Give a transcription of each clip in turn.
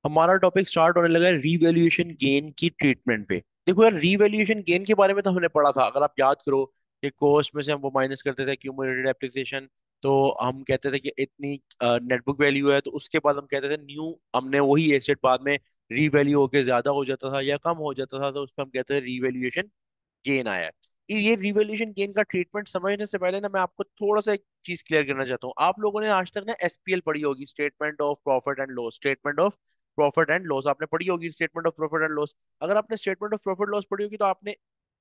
हमारा topic start होने लगा है रीवैल्यूएशन गेन की ट्रीटमेंट पे। देखो यार, रीवैल्यूएशन गेन के बारे में तो हमने पढ़ा था, अगर आप याद करो। एक कॉस्ट में से हम वो माइनस करते थे क्यूमुलेटेड एप्रिसिएशन। तो हम कहते थे कि इतनी नेट बुक वैल्यू है, तो उसके बाद हम कहते थे न्यू, हमने वही एसेट बाद में रीवैल्यू होके ज्यादा हो जाता था या कम हो जाता था, तो उस पर हम कहते थे रीवैल्यूएशन गेन आया है। ये रिवॉल्यूशन गेन का ट्रीटमेंट समझने से पहले ना, मैं आपको थोड़ा सा एक चीज क्लियर करना चाहता हूँ। आप लोगों ने आज तक ना एसपीएल पढ़ी होगी, statement of profit and loss. Statement of profit and loss आपने पढ़ी होगी, statement of profit and loss. अगर आपने स्टेटमेंट ऑफ प्रॉफिट लॉस पढ़ी होगी तो आपने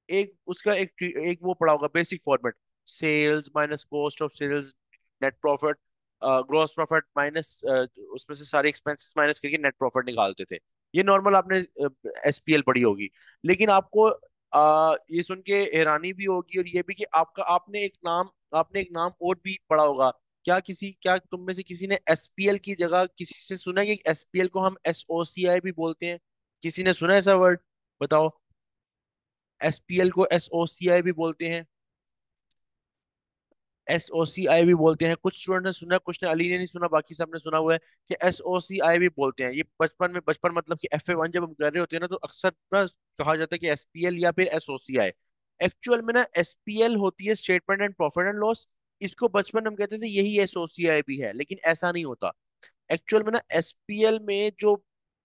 एक उसका एक वो पढ़ा होगा, basic format. Sales minus cost of sales, net profit, gross profit minus, उसमें से सारे एक्सपेंसेस माइनस करके नेट प्रॉफिट निकालते थे। ये नॉर्मल आपने एसपीएल पढ़ी होगी। लेकिन आपको ये सुन के हैरानी भी होगी और ये भी कि आपका आपने एक नाम और भी पढ़ा होगा। क्या तुम में से किसी ने एसपीएल की जगह किसी से सुना है कि एसपीएल को हम एसओसीआई भी बोलते हैं? किसी ने सुना है ऐसा वर्ड? बताओ। एसपीएल को एसओसीआई भी बोलते हैं। एसओसीआई भी बोलते हैं। कुछ स्टूडेंट ने सुना, कुछ ने, अली ने नहीं सुना, बाकी सबने सुना हुआ है कि एसओसीआई भी बोलते हैं। ये बचपन मतलब कि एफ ए 1 जब हम कर रहे होते हैं ना, तो अक्सर ना कहा जाता है कि एसपीएल या फिर एसओसीआई। एक्चुअल में ना एसपीएल होती है statement and profit and loss. इसको बचपन में हम कहते थे यही एसओसीआई भी है, लेकिन ऐसा नहीं होता। एक्चुअल में ना एसपीएल में जो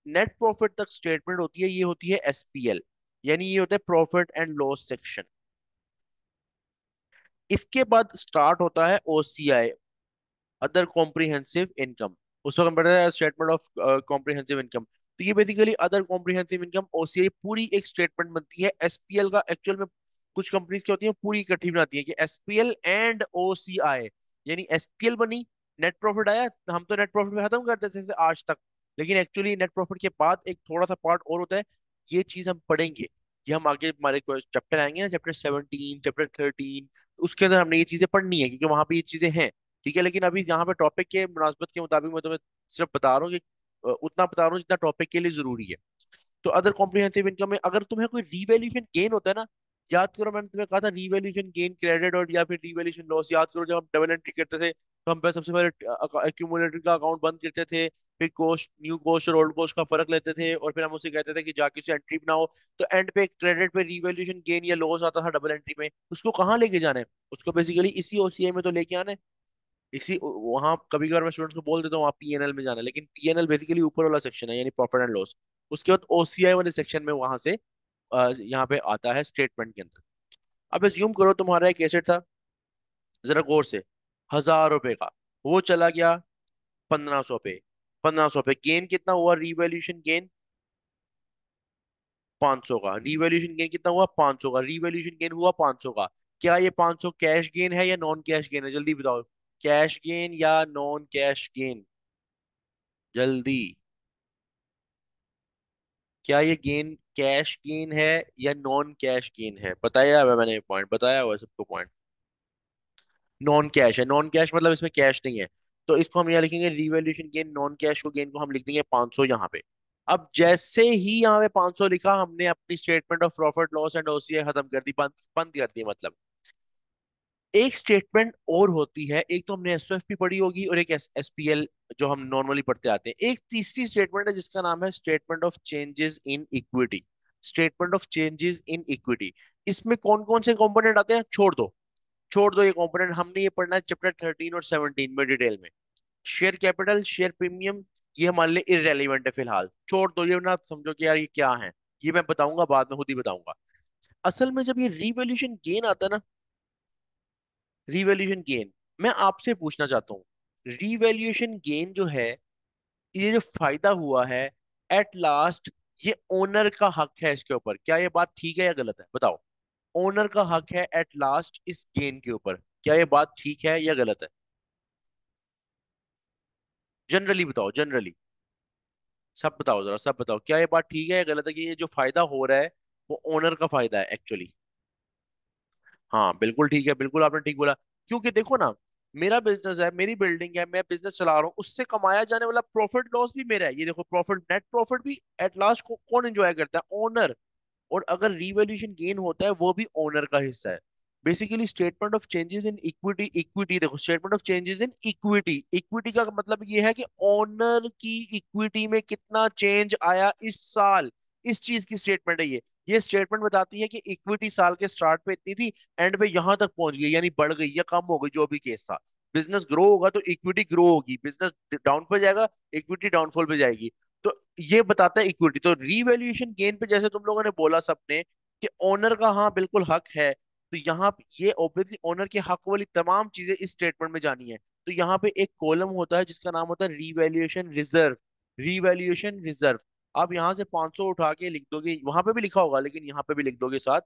नेट प्रॉफिट तक स्टेटमेंट होती है, ये होती है एसपीएल, यानी ये होता है प्रॉफिट एंड लॉस सेक्शन। इसके बाद स्टार्ट होता है ओसीआई, अदर कॉम्प्रिहेंसिव इनकम। उसको हम पढ़ते हैं स्टेटमेंट ऑफ कॉम्प्रिहेंसिव इनकम। तो ये basically other comprehensive income, OCI, पूरी एक स्टेटमेंट बनती है एसपीएल का। एक्चुअल में कुछ कंपनीज क्या होती है, पूरी इकट्ठी बनाती है कि एसपीएल एंड ओसीआई, यानी एसपीएल बनी, नेट प्रॉफिट आया, हम तो नेट प्रॉफिट में खत्म कर देते थे आज तक। लेकिन एक्चुअली नेट प्रॉफिट के बाद एक थोड़ा सा पार्ट और होता है। ये चीज हम पढ़ेंगे, ये हम आगे हमारे चैप्टर आएंगे ना, चैप्टर 17, चैप्टर 13, उसके अंदर हमने ये चीजें पढ़नी है, क्योंकि वहां पे ये चीजें हैं। ठीक है, लेकिन अभी यहाँ पे टॉपिक के मुनासबत के मुताबिक मैं तुम्हें सिर्फ बता रहा हूँ कि उतना बता रहा हूँ जितना टॉपिक के लिए जरूरी है। तो अदर कॉम्प्रिहेंसिव इनकम में अगर तुम्हें कोई रीवैल्यूएशन गेन होता है ना, याद करो मैंने तुम्हें कहा था रीवैल्यूएशन गेन क्रेडिट और या फिर रीवैल्यूएशन लॉस। याद करो जब हम डबल एंट्री करते थे, तो हम पहले सबसे पहले एक्यूमुलेटर का अकाउंट बंद करते थे, फिर कॉस्ट, न्यू कॉस्ट और ओल्ड कॉस्ट का फर्क लेते थे, और फिर हम उसे कहते थे कि जाके उसे एंट्री बनाओ। तो एंड पे क्रेडिट पे रीवैल्यूएशन गेन या लॉस आता था डबल एंट्री में। उसको कहाँ लेके जाना है? उसको बेसिकली इसी ओसीआई में तो लेके आना है। इसी वहां कभी कभार मैं स्टूडेंट्स को बोल देता हूँ वहाँ पीएनएल में जाना है, लेकिन पीएनएल बेसिकली ऊपर वाला सेक्शन है, यानी प्रॉफिट एंड लॉस। उसके बाद ओसीआई वाले सेक्शन में वहां से यहाँ पे आता है स्टेटमेंट के अंदर। अब एज्यूम करो तुम्हारा एक एसेट था, जरा गौर से, 1,000 रुपए का, वो चला गया 1,500 पे। 1,500 पे गेन कितना हुआ? रिवैल्यूएशन गेन 500 का। रिवैल्यूएशन गेन कितना हुआ? 500 का। रिवैल्यूएशन गेन हुआ 500 का। क्या ये 500 कैश गेन है या नॉन कैश गेन है? जल्दी बताओ। कैश गेन या नॉन कैश गेन? जल्दी। क्या ये गेन कैश गेन है या नॉन कैश गेन है? बताया हुआ है मैंने, पॉइंट बताया हुआ है सबको, पॉइंट। नॉन कैश है। नॉन कैश मतलब इसमें कैश नहीं है। तो इसको हम यहाँ लिखेंगे रिवैल्यूएशन गेन, नॉन कैश को गेन को हम लिख देंगे 500 यहाँ पे। अब जैसे ही यहाँ पे 500 लिखा, हमने अपनी statement of profit loss and OCI खत्म कर दी, बंद बंद कर दी मतलब। एक स्टेटमेंट और होती है, एक तो हमने एसओएफ पढ़ी होगी और एक एसपीएल जो हम नॉर्मली पढ़ते आते हैं। एक तीसरी स्टेटमेंट है जिसका नाम है statement of changes in equity. Statement of changes in equity. इसमें कौन कौन से कंपोनेंट आते हैं? छोड़ दो, छोड़ दो ये कंपोनेंट, हमने ये पढ़ना है चैप्टर 13 और 17 में डिटेल में। शेयर कैपिटल, शेयर प्रीमियम, ये हमारे लिए इरेलीवेंट है फिलहाल, छोड़ दो ये, ना समझो कि यार ये क्या है। ये मैं बताऊंगा बाद में, खुद ही बताऊंगा। असल में जब ये रिवैल्यूएशन गेन आता है ना, रिवैल्यूएशन गेन, मैं आपसे पूछना चाहता हूँ, रिवैल्यूएशन गेन जो है, ये जो फायदा हुआ है एट लास्ट, ये ओनर का हक है इसके ऊपर। क्या ये बात ठीक है या गलत है? बताओ। ओनर का हक है एट लास्ट इस गेन के ऊपर। क्या ये बात ठीक है या गलत है? जनरली बताओ, जनरली। सब बताओ, जरा सब बताओ, क्या ये बात ठीक है या गलत है कि ये जो फायदा हो रहा है वो ओनर का फायदा है एक्चुअली? हाँ बिल्कुल ठीक है, बिल्कुल आपने ठीक बोला। क्योंकि देखो ना, मेरा बिजनेस है, मेरी बिल्डिंग है, मैं बिजनेस चला रहा हूँ, उससे कमाया जाने वाला प्रॉफिट लॉस भी मेरा है। ये देखो, प्रॉफिट, नेट प्रॉफिट भी एट लास्ट कौन एंजॉय करता है? ओनर। और अगर रिवैल्यूएशन गेन होता है, वो भी ओनर का हिस्सा है। Basically statement of changes in equity, equity देखो, statement of changes in equity, equity का मतलब ये है कि ओनर की इक्विटी में कितना चेंज आया इस साल, इस चीज की स्टेटमेंट है ये स्टेटमेंट बताती है कि इक्विटी साल के स्टार्ट पे इतनी थी, एंड पे यहां तक पहुंच गई, यानी बढ़ गई या कम हो गई, जो भी केस था। बिजनेस ग्रो होगा तो इक्विटी ग्रो होगी, बिजनेस डाउनफॉल जाएगा, इक्विटी डाउनफॉल पे जाएगी। तो ये बताता है इक्विटी। तो रीवैल्यूएशन गेन पे जैसे तुम लोगों ने बोला सबने कि ओनर का हाँ बिल्कुल हक है, तो यहाँ पे ये ऑब्वियसली ओनर के हक वाली तमाम चीजें इस स्टेटमेंट में जानी है। तो यहाँ पे एक कॉलम होता है जिसका नाम होता है रीवैल्यूएशन रिजर्व, रीवैल्यूएशन रिजर्व। आप यहाँ से 500 उठा के लिख दोगे, वहां पे भी लिखा होगा लेकिन यहाँ पे भी लिख दोगे साथ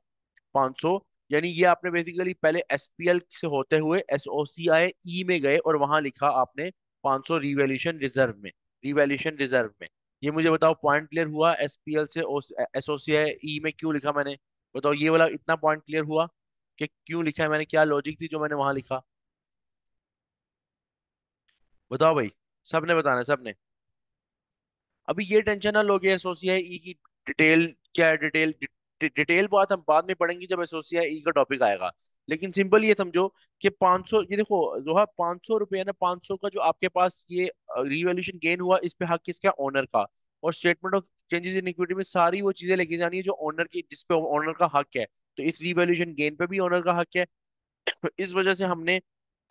500। यानी ये आपने बेसिकली पहले एसपीएल से होते हुए एसओसीआई ई में गए और वहां लिखा आपने 500 रिवैल्यूएशन रिजर्व में, रिवैल्यूएशन रिजर्व में। ये मुझे बताओ पॉइंट क्लियर हुआ? एसपीएल से एसओसीआई ई में क्यों लिखा मैंने? बताओ ये वाला इतना पॉइंट क्लियर हुआ कि क्यों लिखा है मैंने, क्या लॉजिक थी जो मैंने वहां लिखा? बताओ भाई, सबने बताना है, सबने। अभी ये टेंशन ना लोगे एसोसिएट ई की डिटेल क्या है, डिटेल डिटेल बात हम बाद में पढ़ेंगे जब एसोसिएट ई का टॉपिक आएगा। लेकिन सिंपल ये समझो कि 500, ये देखो जो है 500 रुपये ना, 500 का जो आपके पास ये रिवैल्यूएशन गेन हुआ, इस पे हक किसका? ओनर का। और statement of changes in equity में सारी वो चीजें लेके जानी है जो ओनर की, जिस पे ओनर का हक है। तो इस रिवैल्यूएशन गेन पे भी ओनर का हक है। इस वजह से हमने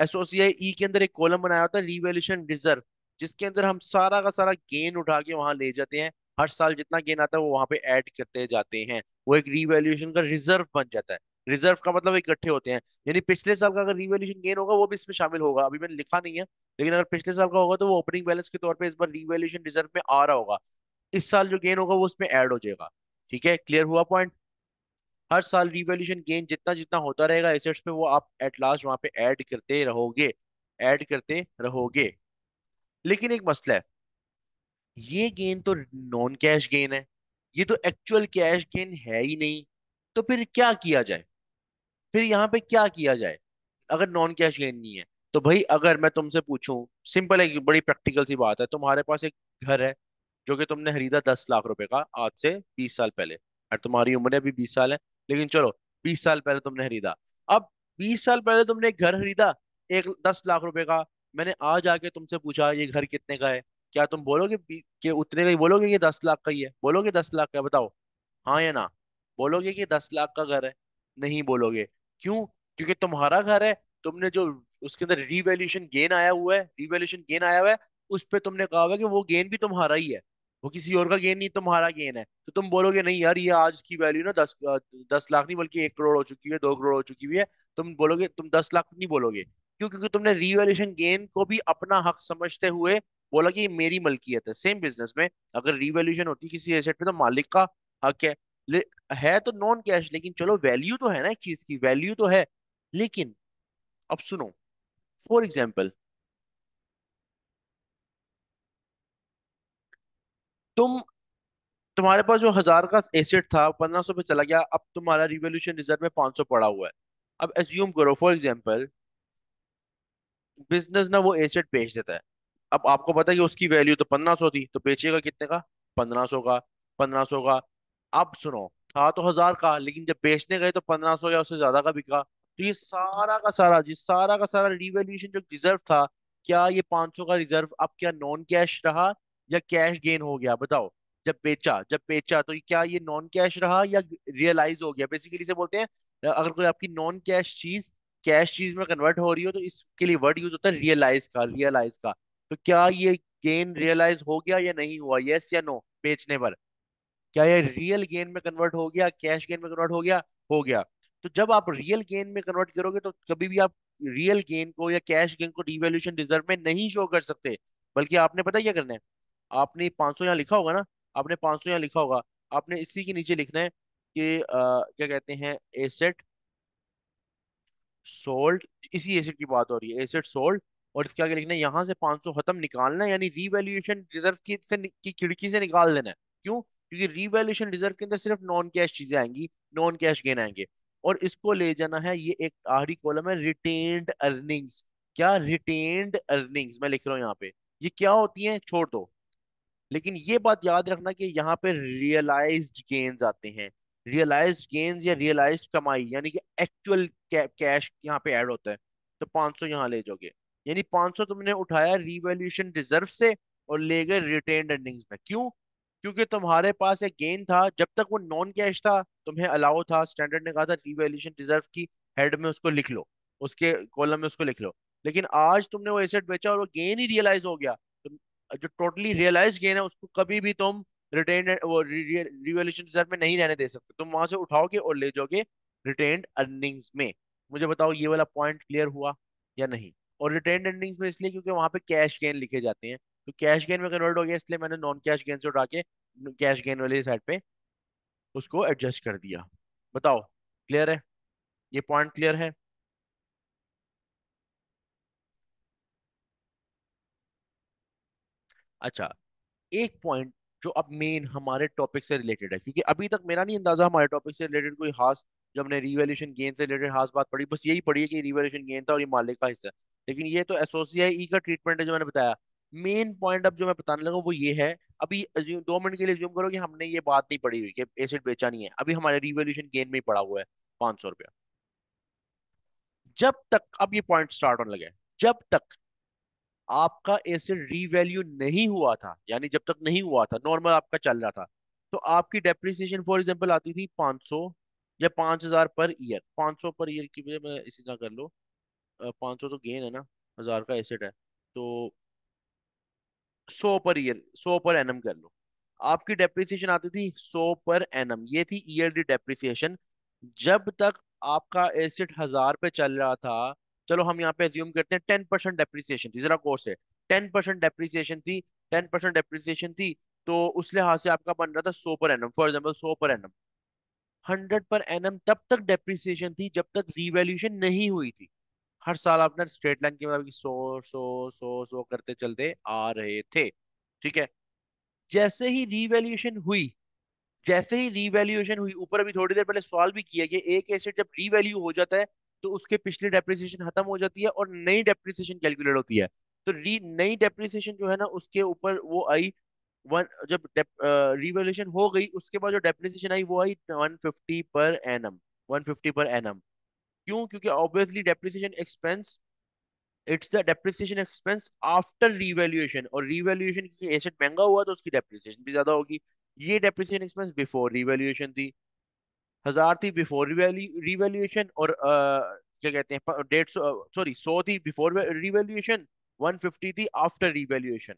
एसओसीआई ई के अंदर एक कॉलम बनाया होता है रिवैल्यूएशन रिजर्व, जिसके अंदर हम सारा का सारा गेन उठा के वहां ले जाते हैं। हर साल जितना गेन आता है वो वहां पे ऐड करते जाते हैं, वो एक रिवैल्यूएशन का रिजर्व बन जाता है। रिजर्व का मतलब इकट्ठे होते हैं, यानी पिछले साल का अगर रिवैल्यूएशन गेन होगा वो भी इसमें शामिल होगा, अभी मैंने लिखा नहीं है, लेकिन अगर पिछले साल का होगा तो वो ओपनिंग बैलेंस के तौर पे इस बार रिवैल्यूएशन रिजर्व में आ रहा होगा। इस साल जो गेन होगा वो उसमें ऐड हो जाएगा। ठीक है, क्लियर हुआ पॉइंट? हर साल रिवैल्यूएशन गेन जितना जितना होता रहेगा एसेट्स पे, वो आप एट लास्ट वहां पे ऐड करते रहोगे, ऐड करते रहोगे। लेकिन एक मसला है, ये गेन तो नॉन कैश गेन है, ये तो एक्चुअल कैश गेन है ही नहीं। तो फिर क्या किया जाए? फिर यहाँ पे क्या किया जाए अगर नॉन कैश गेन नहीं है? तो भाई अगर मैं तुमसे पूछूं, सिंपल है, बड़ी प्रैक्टिकल सी बात है, तुम्हारे पास एक घर है जो कि तुमने खरीदा 10 लाख रुपए का आज से 20 साल पहले, और तुम्हारी उम्र अभी 20 साल है, लेकिन चलो 20 साल पहले तुमने खरीदा। अब 20 साल पहले तुमने एक घर खरीदा एक 10 लाख रुपए का, मैंने आज आके तुमसे पूछा ये घर कितने का है, क्या तुम बोलोगे कि उतने का ही बोलोगे कि 10 लाख का ही है? बोलोगे 10 लाख का है? बताओ, हाँ या ना? बोलोगे कि 10 लाख का घर है? नहीं बोलोगे। क्यों? क्योंकि तुम्हारा घर है, तुमने जो उसके अंदर रिवैल्यूएशन गेन आया हुआ है, रिवैल्यूएशन गेन आया हुआ है, उस पे तुमने कहा हुआ है कि वो गेन भी तुम्हारा ही है, वो किसी और का गेन नहीं, तुम्हारा गेन है। तो तुम बोलोगे नहीं यार, ये आज की वैल्यू ना 10 लाख नहीं बल्कि 1 करोड़ हो चुकी है, 2 करोड़ हो चुकी हुई है। तुम बोलोगे, तुम 10 लाख नहीं बोलोगे। क्यों? क्योंकि तुमने रिवैल्यूएशन गेन को भी अपना हक समझते हुए बोला कि ये मेरी मलकियत है। सेम बिजनेस में अगर रिवैल्यूएशन होती किसी एसेट पे, तो मालिक का हक है। ले, है तो नॉन कैश, लेकिन चलो वैल्यू तो है ना, एक चीज की वैल्यू तो है। लेकिन अब सुनो, फॉर एग्जाम्पल, तुम, तुम्हारे पास जो 1000 का एसेट था 1500 पे चला गया, अब तुम्हारा रिवॉल्यूशन रिजर्व में 500 पड़ा हुआ है। अब एज्यूम करो फॉर एग्जाम्पल, बिजनेस ना वो एसेट बेच देता है। अब आपको पता है कि उसकी वैल्यू तो 1500 थी, तो बेचेगा कितने का? 1500 का, 1500 का। अब सुनो, था तो 1000 का, लेकिन जब बेचने गए तो 1500 या उससे ज्यादा का बिका। तो ये सारा का सारा, जिस सारा का सारा रिवैल्यूएशन जो रिजर्व था, क्या ये 500 का रिजर्व अब क्या नॉन कैश रहा या कैश गेन हो गया? बताओ। जब बेचा तो क्या ये नॉन कैश रहा या रियलाइज हो गया? बेसिकली से बोलते हैं, अगर कोई आपकी नॉन कैश चीज कैश चीज में कन्वर्ट हो रही हो तो इसके लिए वर्ड यूज होता है रियलाइज का, रियलाइज का। तो क्या ये गेन रियलाइज हो गया या नहीं हुआ? यस या नो? बेचने पर क्या ये रियल गेन में कन्वर्ट हो गया, कैश गेन में कन्वर्ट हो गया? हो गया। तो जब आप रियल गेन में कन्वर्ट करोगे तो कभी भी आप रियल गेन को या कैश गेन को रिवैल्यूएशन रिजर्व में नहीं शो कर सकते। बल्कि आपने पता है क्या करना है? आपने 500 यहाँ लिखा होगा ना, आपने 500 यहाँ लिखा होगा, आपने इसी के नीचे लिखना है कि क्या कहते हैं, एसेट सोल्ड। इसी एसेट की बात हो रही है, एसेट सोल्ड। और इसके आगे लिखना है यहाँ से 500 खत्म निकालना है, यानी रीवैल्यूएशन रिजर्व की खिड़की से निकाल देना है। क्यों? क्योंकि रीवैल्यूएशन रिजर्व के अंदर सिर्फ नॉन कैश चीजें आएंगी, नॉन कैश गेन आएंगे। और इसको ले जाना है, ये एक आखिरी कॉलम है, रिटेन्ड अर्निंग्स। क्या? रिटेन्ड अर्निंग्स मैं लिख रहा हूँ यहाँ पे। ये क्या होती है छोड़ दो, लेकिन ये बात याद रखना कि यहाँ पे रियलाइज्ड गेन्स आते हैं। रियलाइज्ड गेन्स या रियलाइज्ड कमाई, यानी कि एक्चुअल कैश यहाँ पे ऐड होता है। तो 500 यहाँ ले जाओगे, यानी 500 तुमने उठाया रिवैल्यूएशन रिजर्व से और ले गए रिटेन्ड अर्निंग्स में। क्यों? क्योंकि तुम्हारे पास एक गेन था, जब तक वो नॉन कैश था तुम्हें अलाउ था, स्टैंडर्ड ने कहा था रिवैल्यूएशन रिजर्व की हेड में उसको लिख लो, उसके कॉलम में उसको लिख लो। लेकिन आज तुमने वो एसेट बेचा और वो गेन ही रियलाइज हो गया, तो जो टोटली रियलाइज गेन है उसको कभी भी तुम रिटेन वो रिवैल्यूएशन रिजर्व में नहीं रहने दे सकते, तुम वहां से उठाओगे और ले जाओगे रिटेन्ड अर्निंग्स में। मुझे बताओ ये वाला पॉइंट क्लियर हुआ या नहीं? और रिटेन्ड अर्निंग्स में इसलिए क्योंकि वहां पे कैश गेन लिखे जाते हैं, तो कैश गेन में कन्वर्ट हो गया, इसलिए मैंने नॉन कैश गेन से उठा के कैश गेन वाली साइड पे उसको एडजस्ट कर दिया। बताओ क्लियर है? ये पॉइंट क्लियर है? अच्छा, एक पॉइंट जो अब मेन हमारे टॉपिक से रिलेटेड है, क्योंकि अभी तक मेरा नहीं अंदाजा हमारे टॉपिक से रिलेटेड कोई खास, जो हमने रिवैल्यूएशन गेन से रिलेटेड खास बात पढ़ी, बस यही पढ़ी है कि रिवैल्यूएशन गेन था और ये मालिक का हिस्सा है। लेकिन ये तो एसोसिएट ई का ट्रीटमेंट है जो मैंने बताया। मेन पॉइंट अब जो मैं बताने लगा वो ये है, अभी 2 मिनट के लिए ज्यूम करो कि हमने ये बात नहीं पढ़ी हुई कि एसेट बेचा नहीं है, अभी हमारे रिवैल्यूएशन गेन में ही पड़ा हुआ है 500 रुपया। जब तक, अब ये पॉइंट स्टार्ट होने लगे, जब तक आपका एसेट रीवैल्यू नहीं हुआ था, यानी जब तक नहीं हुआ था, नॉर्मल आपका चल रहा था, तो आपकी डेप्रिसिएशन फॉर एग्जांपल आती थी 500 या 5000 पर ईयर। 500 पर ईयर की वजह मैं इसी तरह कर लो, 500 तो गेन है ना, 1000 का एसेट है, तो 100 पर ईयर, 100 पर एनम कर लो। आपकी डेप्रिसिएशन आती थी 100 पर एनम, ये थी ईयरली डेप्रिसिएशन। जब तक आपका एसेट 1000 पे चल रहा था, चलो हम यहाँ पे अज्यूम करते हैं 10% डेप्रिसिएशन थी, जरा कोर्स है, 10% डेप्रिसिएशन थी, 10% डेप्रिसिएशन थी, तो उस लिहाज से आपका बन रहा था 100 per annum, for example 100 per annum. 100 per annum तब तक डेप्रिसिएशन थी जब तक रिवैल्यूएशन नहीं हुई थी। हर साल आपने स्ट्रेट लाइन के मतलब 100 100 100 100 करते चलते आ रहे थे, ठीक है? जैसे ही रीवैल्यूएशन हुई, जैसे ही रीवैल्यूएशन हुई, ऊपर अभी थोड़ी देर पहले सवाल भी किया कि एक एसेट जब रीवैल्यू हो जाता है तो उसके पिछली डेप्रिसिएशन खत्म हो जाती है और नई डेप्रिसिएशन कैलकुलेट होती है। तो नई डेप्रिसिएशन जो है ना उसके ऊपर वो आई वन, जब रीवैल्यूएशन हो गई उसके बाद जो डेप्रिसिएशन आई वो आई 150 पर एनम, 150 पर एनम। क्यों? क्योंकि obviously depreciation expense, it's the depreciation expense after revaluation, और रीवैल्यूएशन की एसेट महंगा हुआ तो उसकी डेप्रिसिएशन भी ज्यादा होगी। ये डेप्रिसिएशन एक्सपेंस बिफोर रीवैल्यूएशन थी, 1000 थी बिफोर रिवैल्यूएशन, और क्या कहते हैं 150, सॉरी 100 थी बिफोर रिवैल्यूएशन, 150 थी आफ्टर रिवैल्यूएशन।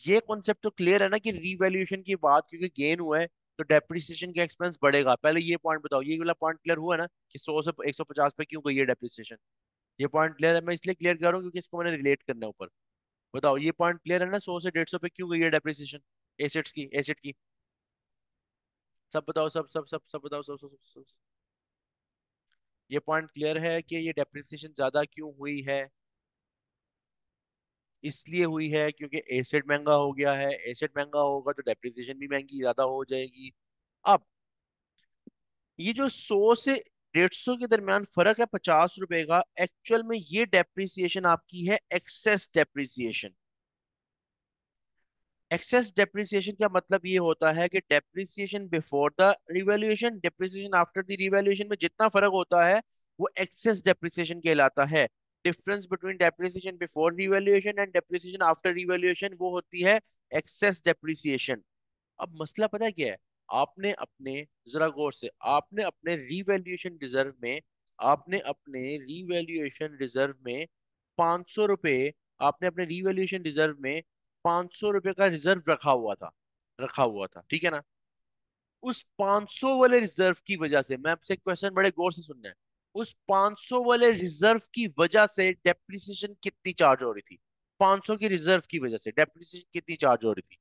ये कॉन्सेप्ट तो क्लियर है ना कि रिवैल्यूएशन की बात क्योंकि गेन हुआ है तो डेप्रिसिएशन का एक्सपेंस बढ़ेगा। पहले ये पॉइंट बताओ, ये वाला पॉइंट क्लियर हुआ ना कि 100 से 150 पे क्यों गई है डेप्रिसिएशन? ये पॉइंट क्लियर है? मैं इसलिए क्लियर कर रहा हूँ क्योंकि इसको मैंने रिलेट करना है ऊपर। बताओ ये पॉइंट क्लियर है ना, 100 से 150 पे क्यों गई है डेप्रिसिएशन एसेट्स की, एसेट की? सब बताओ, सब बताओ, सब। ये पॉइंट क्लियर है कि ये डेप्रिसिएशन ज्यादा क्यों हुई है? इसलिए हुई है क्योंकि एसेट महंगा हो गया है, एसेट महंगा होगा तो डेप्रिसिएशन भी महंगी ज्यादा हो जाएगी। अब ये जो 100 से 150 के दरमियान फर्क है 50 रुपए का, एक्चुअल में ये डेप्रिसिएशन आपकी है एक्सेस डेप्रिसिएशन। एक्सेस डेप्रिसिएशन का मतलब ये होता है कि depreciation before the revaluation, depreciation after the revaluation में जितना फर्क होता है वो एक्सेस डेप्रिसिएशन कहलाता है। Difference between depreciation before revaluation and depreciation after revaluation वो होती है एक्सेस डेप्रिसिएशन। अब मसला पता है क्या है? आपने अपने, जरा गौर से, आपने अपने रिवैल्यूएशन रिजर्व में, आपने अपने रिवैल्यूएशन रिजर्व में 500 रुपए, आपने अपने रिवैल्यूएशन रिजर्व में 500 रुपए का रिजर्व रखा हुआ था, रखा हुआ था, ठीक है ना? उस 500 वाले रिजर्व की वजह से, मैं आपसे क्वेश्चन बड़े गौर से सुनना है, उस 500 वाले रिजर्व की वजह से डेप्रिसिएशन कितनी चार्ज हो रही थी? 500 की रिजर्व की वजह से डेप्रिसिएशन कितनी चार्ज हो रही थी?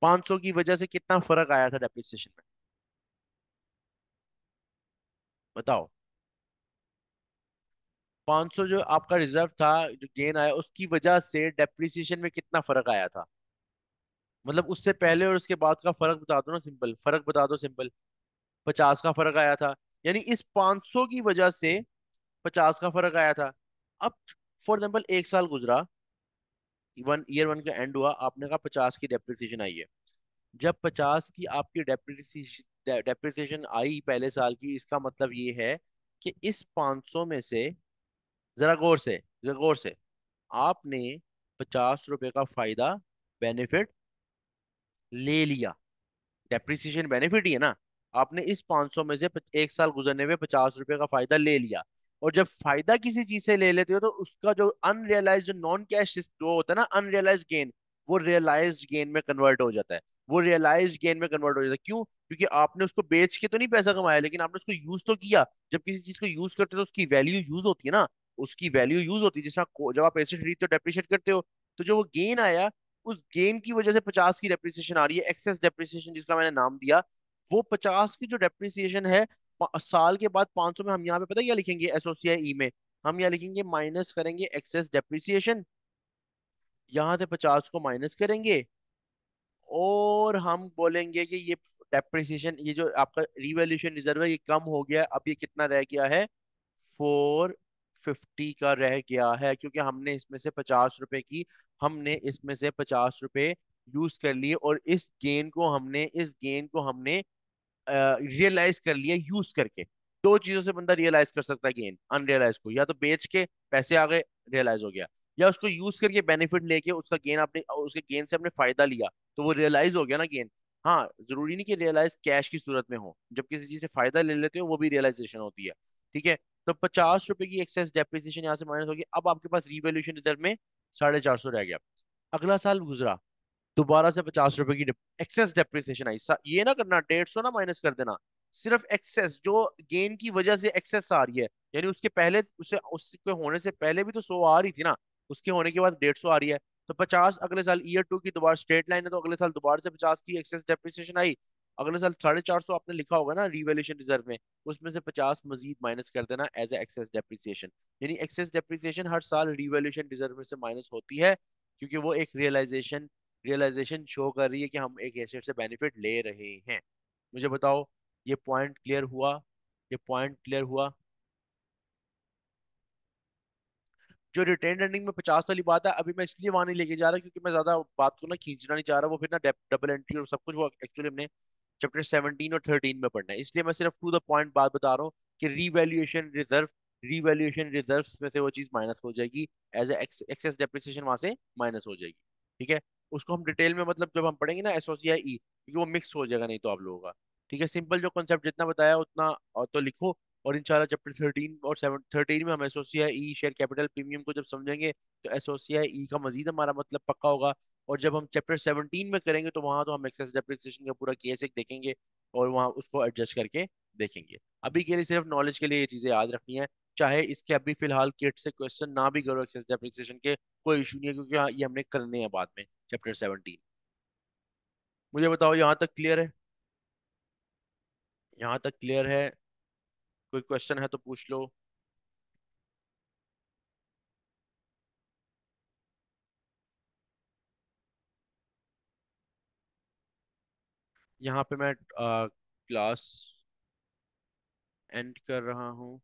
500 की वजह से कितना फर्क आया था डेप्रिसिएशन में? बताओ। 500 जो आपका रिजर्व था, जो गेन आया, उसकी वजह से डेप्रिसिएशन में कितना फर्क आया था? मतलब उससे पहले और उसके बाद का फर्क बता दो ना, सिंपल फर्क बता दो, सिंपल। 50 का फर्क आया था, यानी इस 500 की वजह से 50 का फर्क आया था। अब फॉर एग्जाम्पल 1 साल गुजरा, ईयर 1 का एंड हुआ, आपने कहा 50 की डेप्रिसिएशन आई है। जब 50 की आपकी डेप्रिसिएशन आई पहले साल की, इसका मतलब ये है कि इस 500 में से, जरा गौर से आपने 50 रुपए का फायदा, बेनिफिट ले लिया। डेप्रिसिएशन बेनिफिट ही है ना। आपने इस 500 में से एक साल गुजरने में 50 रुपए का फायदा ले लिया। और जब फायदा किसी चीज से ले लेते हो तो उसका जो अनरियलाइज, जो नॉन कैश जो होता है ना, अनरियलाइज गेन, वो रियलाइज्ड गेन में कन्वर्ट हो जाता है। वो रियलाइज्ड गेन में कन्वर्ट हो जाता है। क्यों? क्योंकि आपने उसको बेच के तो नहीं पैसा कमाया, लेकिन आपने उसको यूज तो किया। जब किसी चीज को यूज करते हो तो उसकी वैल्यू यूज होती है ना। उसकी वैल्यू यूज होती है। जिस जब आप पैसे खरीदते हो, डेप्रिशिएट करते हो, तो जो वो गेन आया, उस गेन की वजह से 50 की डेप्रिसिएशन आ रही है, एक्सेस डेप्रिसिएशन जिसका मैंने नाम दिया। वो 50 की जो डेप्रिसिएशन है, साल के बाद 500 में हम यहाँ पे पता है क्या लिखेंगे एसोसिएट ई में? हम यहाँ लिखेंगे, माइनस करेंगे एक्सेस डेप्रिसिएशन, यहाँ से 50 को माइनस करेंगे, और हम बोलेंगे कि ये डेप्रिसिएशन, ये जो आपका रिवैल्यूएशन रिजर्व है, ये कम हो गया। अब ये कितना रह गया है? 450 का रह गया है, क्योंकि हमने इसमें से 50 रुपए यूज कर लिए, और इस गेन को हमने रियलाइज कर लिया यूज करके। दो चीजों से बंदा रियलाइज कर सकता है गेन अनरियलाइज को, या तो बेच के पैसे आ गए, रियलाइज हो गया, या उसको यूज करके बेनिफिट लेके उसका गेन, आपने उसके गेन से आपने फायदा लिया, तो वो रियलाइज हो गया ना गेन। हाँ, जरूरी नहीं कि रियलाइज कैश की सूरत में हो, जब किसी चीज से फायदा ले लेते हो वो भी रियलाइजेशन होती है। ठीक है। तो 50 रुपए की एक्सेस डेप्रिसिएशन यहाँ से माइनस होगी। अब आपके पास रिवैल्यूएशन रिजर्व में 450 रह गया। अगला साल गुजरा, दोबारा से 50 रुपए की एक्सेस डेप्रिसिएशन आई। ये ना करना 150 ना माइनस कर देना, सिर्फ एक्सेस जो गेन की वजह से एक्सेस आ रही है, यानी उसके पहले, उसके होने से पहले भी तो 100 आ रही थी ना, उसके होने के बाद 150 आ रही है। तो 50 अगले साल, ईयर टू की दोबारा स्ट्रेट लाइन है, तो अगले साल दोबारा से 50 की एक्सेस डेप्रिसिएशन आई। अगले साल 450 आपने लिखा होगा ना रिवैल्यूएशन रिजर्व में, उसमें से 50 मजीद माइनस कर देना एज ए एक्सेस डेप्रिसिएशन। यानी एक्सेस डेप्रिसिएशन हर साल रिवैल्यूएशन रिजर्व में से माइनस होती है, क्योंकि वो एक रियलाइजेशन शो कर रही है कि हम एक एसेट से बेनिफिट ले रहे हैं। मुझे बताओ, ये पॉइंट क्लियर हुआ? ये पॉइंट क्लियर हुआ? जो रिटेन अर्निंग में 50 वाली बात है, अभी मैं इसलिए वहां नहीं लेके जा रहा क्योंकि मैं ज्यादा बात को ना खींचना नहीं चाह रहा, वो फिर ना डबल एंट्री और सब कुछ, वो एक्चुअली हमने चैप्टर 17 और 13 में पढ़ना है। इसलिए मैं सिर्फ टू द पॉइंट बात बता रहा हूँ कि रिवैल्यूएशन रिजर्व में से वो चीज माइनस हो जाएगी, एज एक्सेस डेप्रिसिएशन वहां से माइनस हो जाएगी। ठीक है। उसको हम डिटेल में, मतलब जब हम पढ़ेंगे ना एसोसिएट ई, क्योंकि वो मिक्स हो जाएगा नहीं तो आप लोगों का। ठीक है। सिंपल जो कॉन्सेप्ट जितना बताया उतना तो लिखो। और इंशाल्लाह चैप्टर 13 और 13 में हम एसोसिएट ई शेयर कैपिटल प्रीमियम को जब समझेंगे, तो एसोसिएट ई का मजीद हमारा मतलब पक्का होगा। और जब हम चैप्टर 17 में करेंगे, तो वहां तो हम एक्सेस डेप्रिसिएशन का पूरा केस एक देखेंगे, और वहां उसको एडजस्ट करके देखेंगे। अभी के लिए सिर्फ नॉलेज के लिए ये चीजें याद रखनी है। चाहे इसके अभी फिलहाल किट से क्वेश्चन ना भी करो एक्सेस डेप्रिसिएशन के, कोई इशू नहीं है, क्योंकि ये हमने करने हैं बाद में चैप्टर 17। मुझे बताओ, यहाँ तक क्लियर है? यहाँ तक क्लियर है? कोई क्वेश्चन है तो पूछ लो। यहाँ पे मैं क्लास एंड कर रहा हूँ।